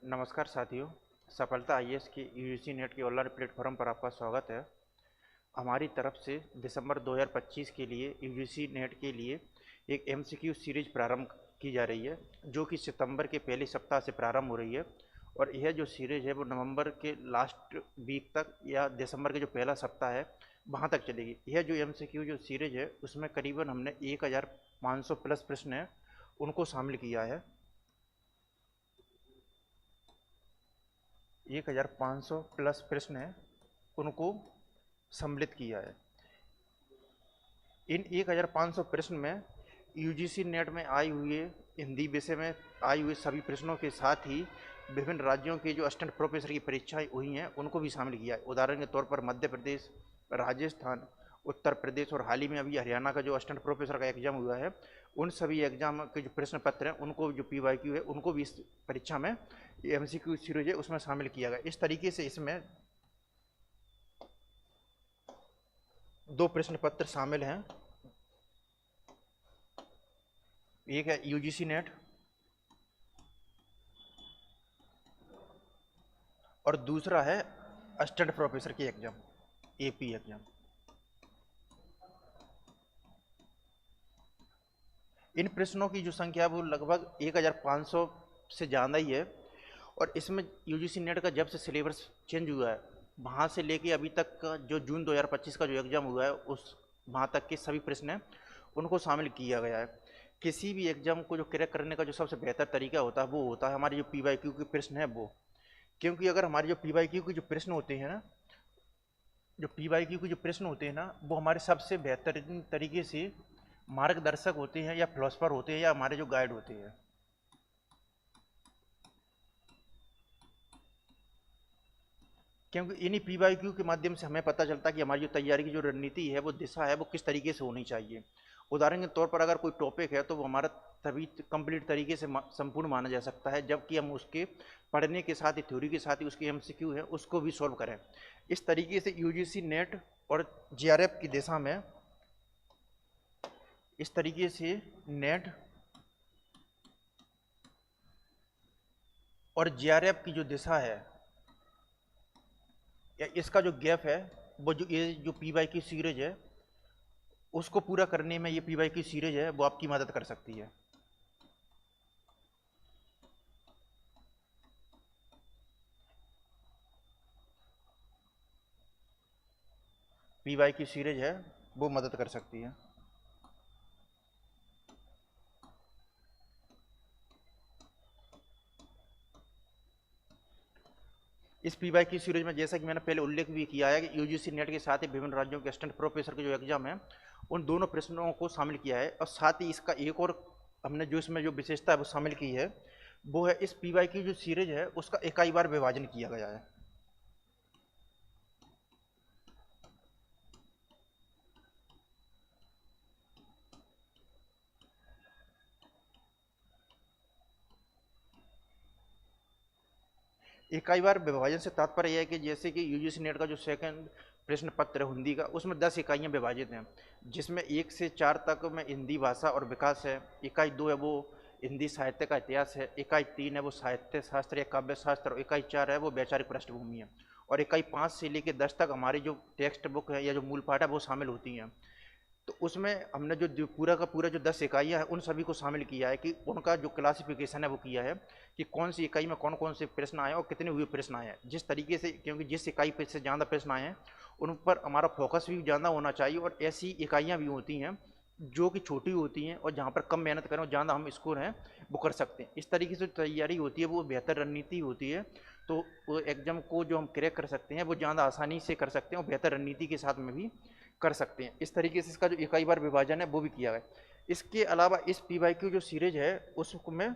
नमस्कार साथियों। सफलता आईएएस की यूजीसी नेट के ऑनलाइन प्लेटफॉर्म पर आपका स्वागत है। हमारी तरफ से दिसंबर 2025 के लिए यूजीसी नेट के लिए एक एमसीक्यू सीरीज प्रारंभ की जा रही है, जो कि सितंबर के पहले सप्ताह से प्रारंभ हो रही है। और यह जो सीरीज है वो नवंबर के लास्ट वीक तक या दिसंबर के जो पहला सप्ताह है वहाँ तक चलेगी। यह जो एमसीक्यू जो सीरीज है उसमें करीबन हमने 1500 प्लस प्रश्न है उनको शामिल किया है। 1500 प्लस प्रश्न है उनको सम्मिलित किया है। इन 1500 प्रश्न में यूजीसी नेट में आई हुई हिंदी विषय में आई हुई सभी प्रश्नों के साथ ही विभिन्न राज्यों के जो असिस्टेंट प्रोफेसर की परीक्षाएं हुई हैं उनको भी शामिल किया है। उदाहरण के तौर पर मध्य प्रदेश, राजस्थान, उत्तर प्रदेश और हाल ही में अभी हरियाणा का जो असिस्टेंट प्रोफेसर का एग्जाम हुआ है उन सभी एग्जाम के जो प्रश्न पत्र हैं उनको जो पीवाईक्यू है उनको भी इस परीक्षा में एमसीक्यू सीरीज है उसमें शामिल किया गया। इस तरीके से इसमें दो प्रश्न पत्र शामिल हैं। एक है यूजीसी नेट और दूसरा है असिस्टेंट प्रोफेसर की एग्जाम, एपी एग्जाम। इन प्रश्नों की जो संख्या है वो लगभग 1500 से ज़्यादा ही है। और इसमें यूजीसी नेट का जब से सिलेबस चेंज हुआ है वहाँ से लेके अभी तक का जो जून 2025 का जो एग्ज़ाम हुआ है उस वहाँ तक के सभी प्रश्न हैं उनको शामिल किया गया है। किसी भी एग्ज़ाम को जो क्रैक करने का जो सबसे बेहतर तरीका होता है वो होता है हमारे जो पीवाईक्यू के प्रश्न है वो। क्योंकि अगर हमारे जो पीवाईक्यू के जो प्रश्न होते हैं ना, जो पीवाईक्यू के जो प्रश्न होते हैं ना वो हमारे सबसे बेहतरीन तरीके से मार्गदर्शक होते हैं या फिलोसफर होते हैं या हमारे जो गाइड होते हैं। क्योंकि इन्हीं पीवाईक्यू के माध्यम से हमें पता चलता है कि हमारी जो तैयारी की जो रणनीति है वो दिशा है वो किस तरीके से होनी चाहिए। उदाहरण के तौर पर अगर कोई टॉपिक है तो वो हमारा तभी कंप्लीट तरीके से संपूर्ण माना जा सकता है जबकि हम उसके पढ़ने के साथ ही थ्योरी के साथ ही उसकी एमसीक्यू है उसको भी सॉल्व करें। इस तरीके से यूजीसी नेट और जेआरएफ की दिशा में इस तरीके से नेट और जेआरएफ की जो दिशा है या इसका जो गैप है वो जो ये जो पीवाईक्यू सीरीज है उसको पूरा करने में ये पीवाईक्यू सीरीज है वो आपकी मदद कर सकती है। पीवाईक्यू सीरीज है वो मदद कर सकती है। इस पीवाईक्यू सीरीज में जैसा कि मैंने पहले उल्लेख भी किया है कि यूजीसी नेट के साथ ही विभिन्न राज्यों के असिस्टेंट प्रोफेसर के जो एग्जाम है उन दोनों प्रश्नों को शामिल किया है। और साथ ही इसका एक और हमने जो इसमें जो विशेषता है वो शामिल की है वो है इस पीवाईक्यू जो सीरीज है उसका इकाई बार विभाजन किया गया है। इकाई बार विभाजन से तात्पर्य यह है कि जैसे कि यूजीसी नेट का जो सेकंड प्रश्न पत्र है हिंदी का उसमें 10 इकाइयाँ विभाजित हैं, जिसमें 1 से 4 तक में हिंदी भाषा और विकास है, इकाई 2 है वो हिंदी साहित्य का इतिहास है, इकाई 3 है वो साहित्य शास्त्र या काव्य शास्त्र और इकाई 4 है वो वैचारिक पृष्ठभूमि है। और इकाई 5 से लेकर 10 तक हमारी जो टेक्स्ट बुक है या जो मूल पाठ है वो शामिल होती हैं। तो उसमें हमने जो पूरा का पूरा जो 10 इकाइयाँ हैं उन सभी को शामिल किया है कि उनका जो क्लासिफिकेशन है वो किया है कि कौन सी इकाई में कौन कौन से प्रश्न आए और कितने हुए प्रश्न आए हैं। जिस तरीके से क्योंकि जिस इकाई पे से ज़्यादा प्रश्न आए हैं उन पर हमारा फोकस भी ज़्यादा होना चाहिए। और ऐसी इकाइयाँ भी होती हैं जो कि छोटी होती हैं और जहाँ पर कम मेहनत करें और ज़्यादा हम स्कोर हैं वो कर सकते हैं। इस तरीके से तैयारी होती है वो बेहतर रणनीति होती है। तो वो एग्जाम को जो हम क्रैक कर सकते हैं वो ज़्यादा आसानी से कर सकते हैं और बेहतर रणनीति के साथ में भी कर सकते हैं। इस तरीके से इसका जो इकाई बार विभाजन है वो भी किया गया। इसके अलावा इस पीवाईक्यू जो सीरीज है उसमें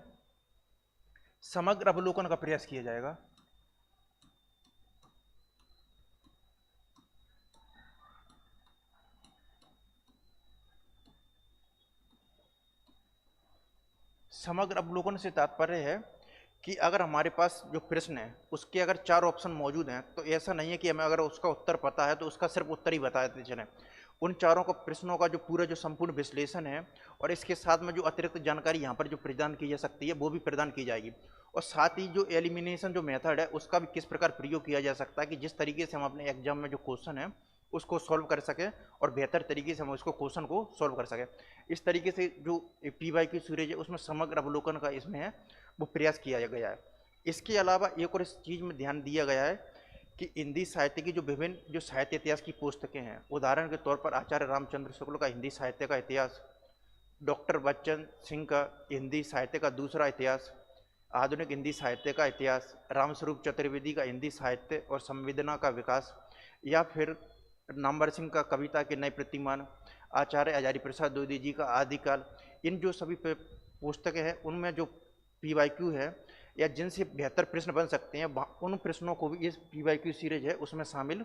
समग्र अवलोकन का प्रयास किया जाएगा। समग्र अवलोकन से तात्पर्य है कि अगर हमारे पास जो प्रश्न है उसके अगर 4 ऑप्शन मौजूद हैं तो ऐसा नहीं है कि हमें अगर उसका उत्तर पता है तो उसका सिर्फ उत्तर ही बताते चलें। उन चारों का प्रश्नों का जो पूरा जो संपूर्ण विश्लेषण है और इसके साथ में जो अतिरिक्त जानकारी यहाँ पर जो प्रदान की जा सकती है वो भी प्रदान की जाएगी। और साथ ही जो एलिमिनेशन जो मेथड है उसका भी किस प्रकार प्रयोग किया जा सकता है कि जिस तरीके से हम अपने एग्जाम में जो क्वेश्चन है उसको सॉल्व कर सकें और बेहतर तरीके से हम उसको क्वेश्चन को सॉल्व कर सकें। इस तरीके से जो PYQ सीरीज है उसमें समग्र अवलोकन का इसमें है वो प्रयास किया गया है। इसके अलावा एक और इस चीज़ में ध्यान दिया गया है कि हिंदी साहित्य की जो विभिन्न जो साहित्य इतिहास की पुस्तकें हैं, उदाहरण के तौर पर आचार्य रामचंद्र शुक्ल का हिंदी साहित्य का इतिहास, डॉक्टर बच्चन सिंह का हिंदी साहित्य का दूसरा इतिहास, आधुनिक हिंदी साहित्य का इतिहास, रामस्वरूप चतुर्वेदी का हिंदी साहित्य और संवेदना का विकास, या फिर नामवर सिंह का कविता के नए प्रतिमान, आचार्य हजारी प्रसाद द्विवेदी जी का आदिकाल, इन जो सभी पुस्तकें हैं उनमें जो PYQ है या जिनसे बेहतर प्रश्न बन सकते हैं उन प्रश्नों को भी इस PYQ सीरीज है उसमें शामिल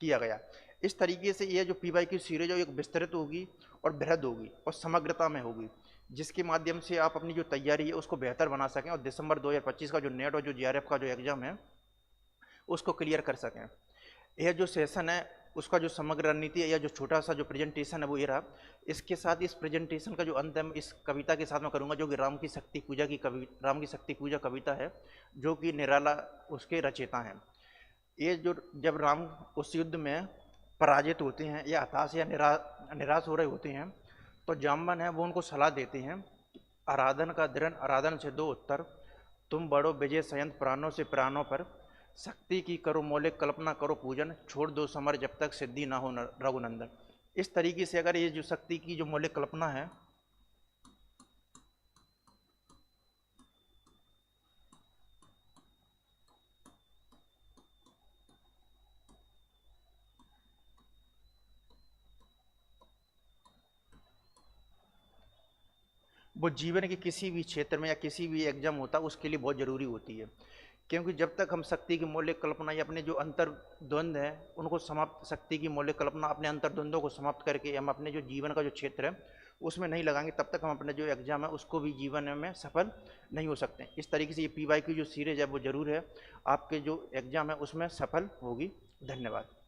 किया गया। इस तरीके से यह जो PYQ सीरीज है एक विस्तृत होगी और बृहद होगी और समग्रता में होगी, जिसके माध्यम से आप अपनी जो तैयारी है उसको बेहतर बना सकें और दिसंबर 2025 का जो नेट और जो GRF का जो एग्ज़ाम है उसको क्लियर कर सकें। यह जो सेशन है उसका जो समग्र रणनीति है या जो छोटा सा जो प्रेजेंटेशन है वो ये रहा। इसके साथ इस प्रेजेंटेशन का जो अंत है इस कविता के साथ मैं करूँगा जो कि राम की शक्ति पूजा कविता है जो कि निराला उसके रचयिता हैं। ये जो जब राम उस युद्ध में पराजित होते हैं या हताश या निराश हो रहे होते हैं तो जाम्बन है वो उनको सलाह देते हैं, आराधन का दृढ़ आराधन से दो उत्तर, तुम बड़ो विजय संयंत प्राणों से प्राणों पर, शक्ति की करो मौलिक कल्पना करो पूजन, छोड़ दो समर जब तक सिद्धि ना हो रघुनंदन। इस तरीके से अगर ये जो शक्ति की जो मौलिक कल्पना है वो जीवन के किसी भी क्षेत्र में या किसी भी एग्जाम होता है उसके लिए बहुत ज़रूरी होती है, क्योंकि जब तक हम शक्ति की मौलिक कल्पना या अपने जो अंतर्द्वंद है उनको समाप्त, शक्ति की मौलिक कल्पना अपने अंतर्द्वंदों को समाप्त करके हम अपने जो जीवन का जो क्षेत्र है उसमें नहीं लगाएंगे तब तक हम अपने जो एग्जाम है उसको भी जीवन में सफल नहीं हो सकते। इस तरीके से ये PYQ जो सीरीज है वो ज़रूर है आपके जो एग्ज़ाम है उसमें सफल होगी। धन्यवाद।